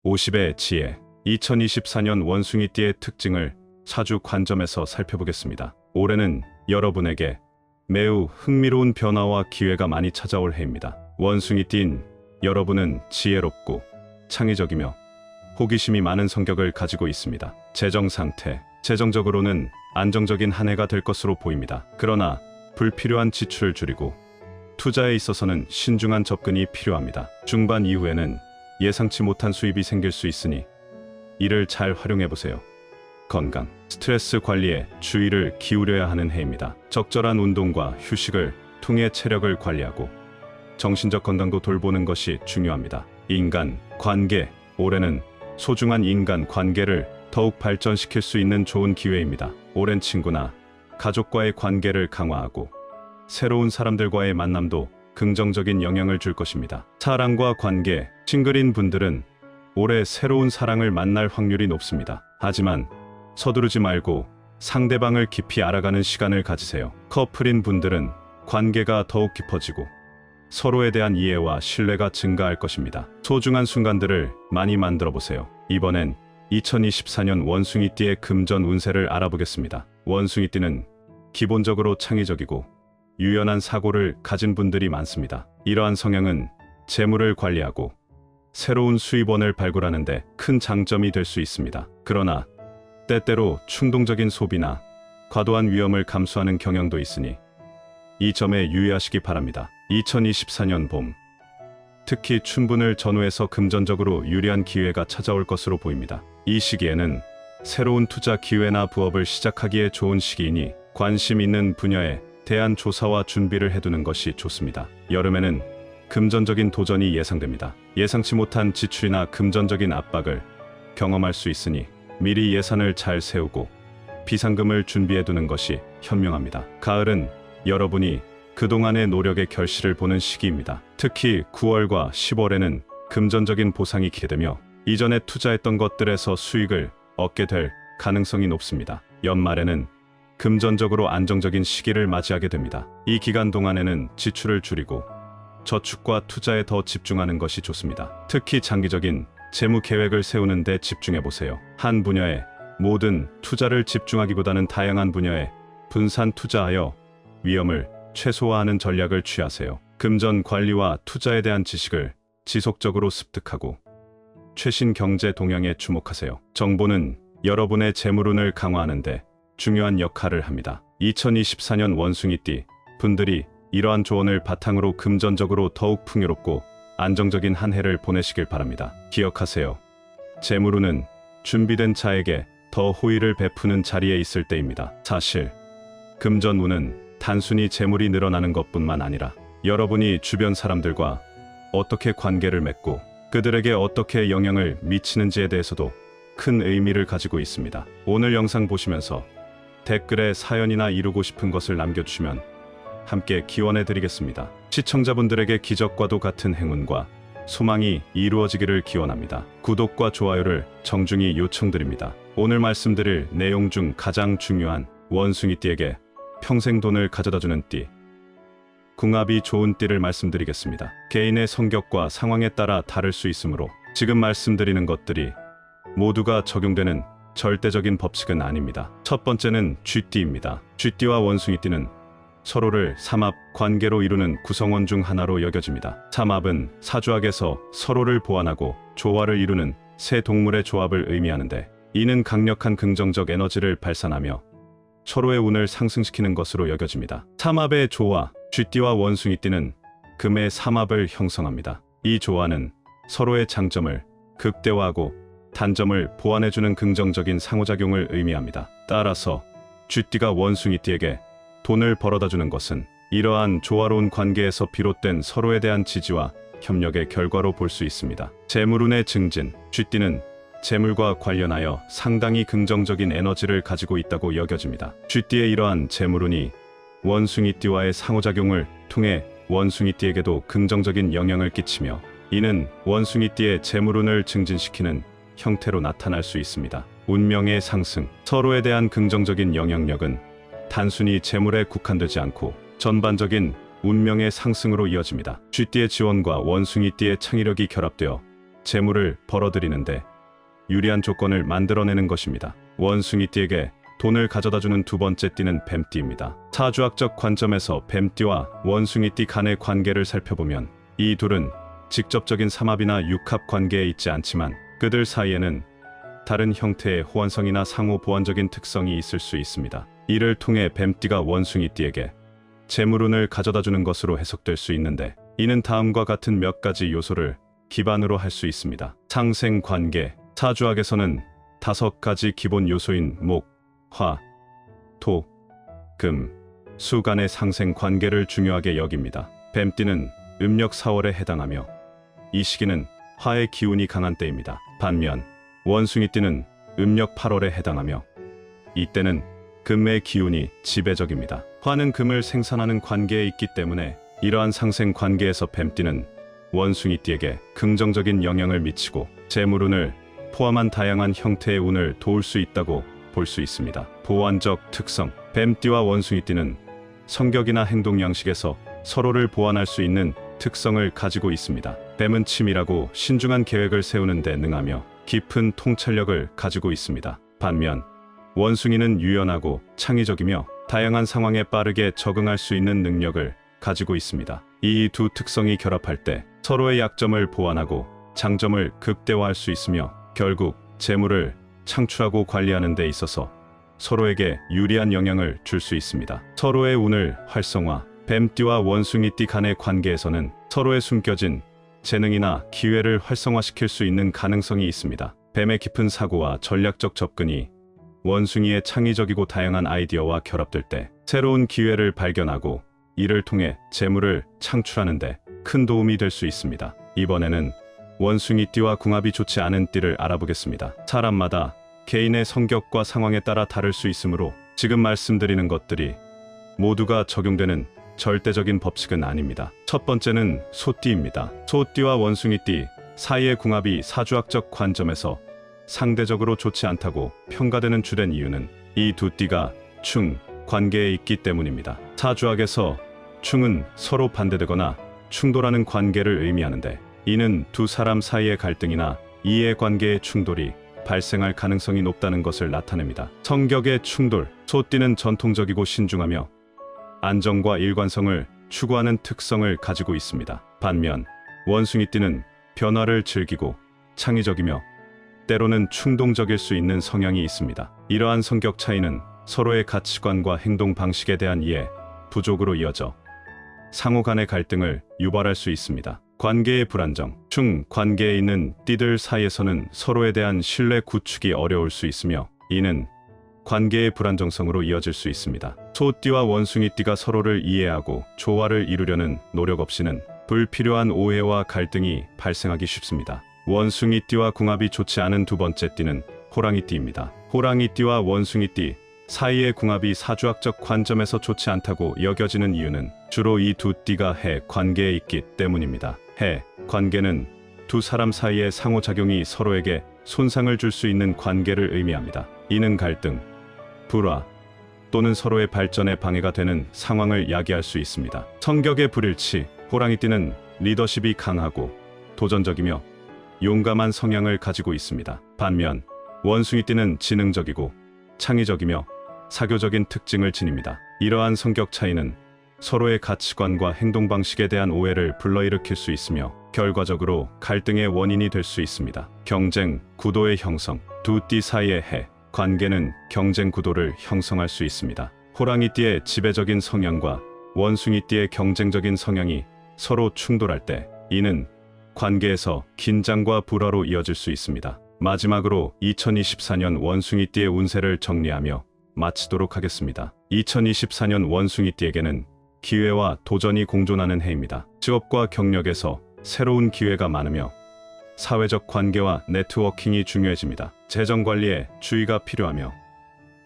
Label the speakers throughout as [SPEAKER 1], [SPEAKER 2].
[SPEAKER 1] 50의 지혜 2024년 원숭이띠의 특징을 사주 관점에서 살펴보겠습니다. 올해는 여러분에게 매우 흥미로운 변화와 기회가 많이 찾아올 해입니다. 원숭이띠인 여러분은 지혜롭고 창의적이며 호기심이 많은 성격을 가지고 있습니다. 재정 상태, 재정적으로는 안정적인 한 해가 될 것으로 보입니다. 그러나 불필요한 지출을 줄이고 투자에 있어서는 신중한 접근이 필요합니다. 중반 이후에는 예상치 못한 수입이 생길 수 있으니 이를 잘 활용해보세요. 건강, 스트레스 관리에 주의를 기울여야 하는 해입니다. 적절한 운동과 휴식을 통해 체력을 관리하고 정신적 건강도 돌보는 것이 중요합니다. 인간 관계, 올해는 소중한 인간 관계를 더욱 발전시킬 수 있는 좋은 기회입니다. 오랜 친구나 가족과의 관계를 강화하고 새로운 사람들과의 만남도 긍정적인 영향을 줄 것입니다. 사랑과 관계, 싱글인 분들은 올해 새로운 사랑을 만날 확률이 높습니다. 하지만 서두르지 말고 상대방을 깊이 알아가는 시간을 가지세요. 커플인 분들은 관계가 더욱 깊어지고 서로에 대한 이해와 신뢰가 증가할 것입니다. 소중한 순간들을 많이 만들어 보세요. 이번엔 2024년 원숭이띠의 금전 운세를 알아보겠습니다. 원숭이띠는 기본적으로 창의적이고 유연한 사고를 가진 분들이 많습니다. 이러한 성향은 재물을 관리하고 새로운 수입원을 발굴하는 데 큰 장점이 될 수 있습니다. 그러나 때때로 충동적인 소비나 과도한 위험을 감수하는 경향도 있으니 이 점에 유의하시기 바랍니다. 2024년 봄, 특히 춘분을 전후해서 금전적으로 유리한 기회가 찾아올 것으로 보입니다. 이 시기에는 새로운 투자 기회나 부업을 시작하기에 좋은 시기이니 관심 있는 분야에 대한 조사와 준비를 해두는 것이 좋습니다. 여름에는 금전적인 도전이 예상됩니다. 예상치 못한 지출이나 금전적인 압박을 경험할 수 있으니 미리 예산을 잘 세우고 비상금을 준비해두는 것이 현명합니다. 가을은 여러분이 그동안의 노력의 결실을 보는 시기입니다. 특히 9월과 10월에는 금전적인 보상이 기대되며 이전에 투자했던 것들에서 수익을 얻게 될 가능성이 높습니다. 연말에는 금전적으로 안정적인 시기를 맞이하게 됩니다. 이 기간 동안에는 지출을 줄이고 저축과 투자에 더 집중하는 것이 좋습니다. 특히 장기적인 재무 계획을 세우는 데 집중해보세요. 한 분야에 모든 투자를 집중하기보다는 다양한 분야에 분산 투자하여 위험을 최소화하는 전략을 취하세요. 금전 관리와 투자에 대한 지식을 지속적으로 습득하고 최신 경제 동향에 주목하세요. 정보는 여러분의 재물운을 강화하는 데 중요한 역할을 합니다. 2024년 원숭이띠 분들이 이러한 조언을 바탕으로 금전적으로 더욱 풍요롭고 안정적인 한 해를 보내시길 바랍니다. 기억하세요. 재물운은 준비된 자에게 더 호의를 베푸는 자리에 있을 때입니다. 사실 금전운은 단순히 재물이 늘어나는 것뿐만 아니라 여러분이 주변 사람들과 어떻게 관계를 맺고 그들에게 어떻게 영향을 미치는지에 대해서도 큰 의미를 가지고 있습니다. 오늘 영상 보시면서 댓글에 사연이나 이루고 싶은 것을 남겨주시면 함께 기원해 드리겠습니다. 시청자분들에게 기적과도 같은 행운과 소망이 이루어지기를 기원합니다. 구독과 좋아요를 정중히 요청드립니다. 오늘 말씀드릴 내용 중 가장 중요한 원숭이띠에게 평생 돈을 가져다주는 띠, 궁합이 좋은 띠를 말씀드리겠습니다. 개인의 성격과 상황에 따라 다를 수 있으므로 지금 말씀드리는 것들이 모두가 적용되는 절대적인 법칙은 아닙니다. 첫 번째는 쥐띠입니다. 쥐띠와 원숭이띠는 서로를 삼합 관계로 이루는 구성원 중 하나로 여겨집니다. 삼합은 사주학에서 서로를 보완하고 조화를 이루는 새 동물의 조합을 의미하는데 이는 강력한 긍정적 에너지를 발산하며 서로의 운을 상승시키는 것으로 여겨집니다. 삼합의 조화, 쥐띠와 원숭이띠는 금의 삼합을 형성합니다. 이 조화는 서로의 장점을 극대화하고 단점을 보완해주는 긍정적인 상호작용을 의미합니다. 따라서 쥐띠가 원숭이띠에게 돈을 벌어다주는 것은 이러한 조화로운 관계에서 비롯된 서로에 대한 지지와 협력의 결과로 볼 수 있습니다. 재물운의 증진, 쥐띠는 재물과 관련하여 상당히 긍정적인 에너지를 가지고 있다고 여겨집니다. 쥐띠의 이러한 재물운이 원숭이띠와의 상호작용을 통해 원숭이띠에게도 긍정적인 영향을 끼치며 이는 원숭이띠의 재물운을 증진시키는 형태로 나타날 수 있습니다. 운명의 상승, 서로에 대한 긍정적인 영향력은 단순히 재물에 국한되지 않고 전반적인 운명의 상승으로 이어집니다. 쥐띠의 지원과 원숭이띠의 창의력이 결합되어 재물을 벌어들이는데 유리한 조건을 만들어내는 것입니다. 원숭이띠에게 돈을 가져다주는 두 번째 띠는 뱀띠입니다. 사주학적 관점에서 뱀띠와 원숭이띠 간의 관계를 살펴보면 이 둘은 직접적인 삼합이나 육합 관계에 있지 않지만 그들 사이에는 다른 형태의 호환성이나 상호 보완적인 특성이 있을 수 있습니다. 이를 통해 뱀띠가 원숭이띠에게 재물운을 가져다주는 것으로 해석될 수 있는데 이는 다음과 같은 몇 가지 요소를 기반으로 할 수 있습니다. 상생관계. 사주학에서는 5가지 기본 요소인 목, 화, 토, 금, 수 간의 상생관계를 중요하게 여깁니다. 뱀띠는 음력 4월에 해당하며 이 시기는 화의 기운이 강한 때입니다. 반면 원숭이띠는 음력 8월에 해당하며 이때는 금의 기운이 지배적입니다. 화는 금을 생산하는 관계에 있기 때문에 이러한 상생 관계에서 뱀띠는 원숭이띠에게 긍정적인 영향을 미치고 재물운을 포함한 다양한 형태의 운을 도울 수 있다고 볼 수 있습니다. 보완적 특성. 뱀띠와 원숭이띠는 성격이나 행동 양식에서 서로를 보완할 수 있는 특성을 가지고 있습니다. 뱀은 치밀하고 신중한 계획을 세우는 데 능하며 깊은 통찰력을 가지고 있습니다. 반면 원숭이는 유연하고 창의적이며 다양한 상황에 빠르게 적응할 수 있는 능력을 가지고 있습니다. 이 두 특성이 결합할 때 서로의 약점을 보완하고 장점을 극대화할 수 있으며 결국 재물을 창출하고 관리하는 데 있어서 서로에게 유리한 영향을 줄 수 있습니다. 서로의 운을 활성화. 뱀띠와 원숭이띠 간의 관계에서는 서로의 숨겨진 재능이나 기회를 활성화시킬 수 있는 가능성이 있습니다. 뱀의 깊은 사고와 전략적 접근이 원숭이의 창의적이고 다양한 아이디어와 결합될 때 새로운 기회를 발견하고 이를 통해 재물을 창출하는 데 큰 도움이 될 수 있습니다. 이번에는 원숭이띠와 궁합이 좋지 않은 띠를 알아보겠습니다. 사람마다 개인의 성격과 상황에 따라 다를 수 있으므로 지금 말씀드리는 것들이 모두가 적용되는 절대적인 법칙은 아닙니다. 첫 번째는 소띠입니다. 소띠와 원숭이띠 사이의 궁합이 사주학적 관점에서 상대적으로 좋지 않다고 평가되는 주된 이유는 이 두 띠가 충 관계에 있기 때문입니다. 사주학에서 충은 서로 반대되거나 충돌하는 관계를 의미하는데 이는 두 사람 사이의 갈등이나 이해관계의 충돌이 발생할 가능성이 높다는 것을 나타냅니다. 성격의 충돌. 소띠는 전통적이고 신중하며 안정과 일관성을 추구하는 특성을 가지고 있습니다. 반면 원숭이띠는 변화를 즐기고 창의적이며 때로는 충동적일 수 있는 성향이 있습니다. 이러한 성격 차이는 서로의 가치관과 행동 방식에 대한 이해 부족으로 이어져 상호 간의 갈등을 유발할 수 있습니다. 관계의 불안정. 충 관계에 있는 띠들 사이에서는 서로에 대한 신뢰 구축이 어려울 수 있으며 이는 관계의 불안정성으로 이어질 수 있습니다. 소띠와 원숭이띠가 서로를 이해하고 조화를 이루려는 노력 없이는 불필요한 오해와 갈등이 발생하기 쉽습니다. 원숭이띠와 궁합이 좋지 않은 두 번째 띠는 호랑이띠입니다. 호랑이띠와 원숭이띠 사이의 궁합이 사주학적 관점에서 좋지 않다고 여겨지는 이유는 주로 이 두 띠가 해 관계에 있기 때문입니다. 해 관계는 두 사람 사이의 상호작용이 서로에게 손상을 줄 수 있는 관계를 의미합니다. 이는 갈등, 불화 또는 서로의 발전에 방해가 되는 상황을 야기할 수 있습니다. 성격의 불일치. 호랑이띠는 리더십이 강하고 도전적이며 용감한 성향을 가지고 있습니다. 반면 원숭이띠는 지능적이고 창의적이며 사교적인 특징을 지닙니다. 이러한 성격 차이는 서로의 가치관과 행동 방식에 대한 오해를 불러일으킬 수 있으며 결과적으로 갈등의 원인이 될 수 있습니다. 경쟁 구도의 형성. 두 띠 사이의 해 관계는 경쟁 구도를 형성할 수 있습니다. 호랑이띠의 지배적인 성향과 원숭이띠의 경쟁적인 성향이 서로 충돌할 때 이는 관계에서 긴장과 불화로 이어질 수 있습니다. 마지막으로 2024년 원숭이띠의 운세를 정리하며 마치도록 하겠습니다. 2024년 원숭이띠에게는 기회와 도전이 공존하는 해입니다. 직업과 경력에서 새로운 기회가 많으며 사회적 관계와 네트워킹이 중요해집니다. 재정 관리에 주의가 필요하며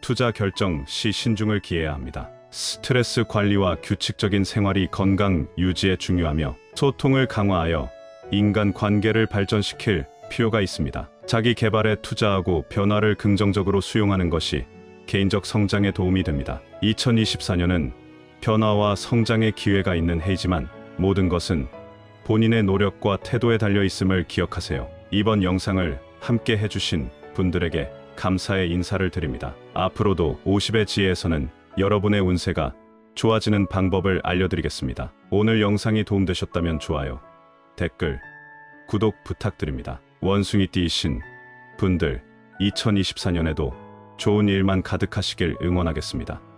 [SPEAKER 1] 투자 결정 시 신중을 기해야 합니다. 스트레스 관리와 규칙적인 생활이 건강 유지에 중요하며 소통을 강화하여 인간 관계를 발전시킬 필요가 있습니다. 자기 개발에 투자하고 변화를 긍정적으로 수용하는 것이 개인적 성장에 도움이 됩니다. 2024년은 변화와 성장의 기회가 있는 해이지만 모든 것은 본인의 노력과 태도에 달려 있음을 기억하세요. 이번 영상을 함께 해주신 분들에게 감사의 인사를 드립니다. 앞으로도 50의 지혜에서는 여러분의 운세가 좋아지는 방법을 알려드리겠습니다. 오늘 영상이 도움되셨다면 좋아요, 댓글, 구독 부탁드립니다. 원숭이띠이신 분들 2024년에도 좋은 일만 가득하시길 응원하겠습니다.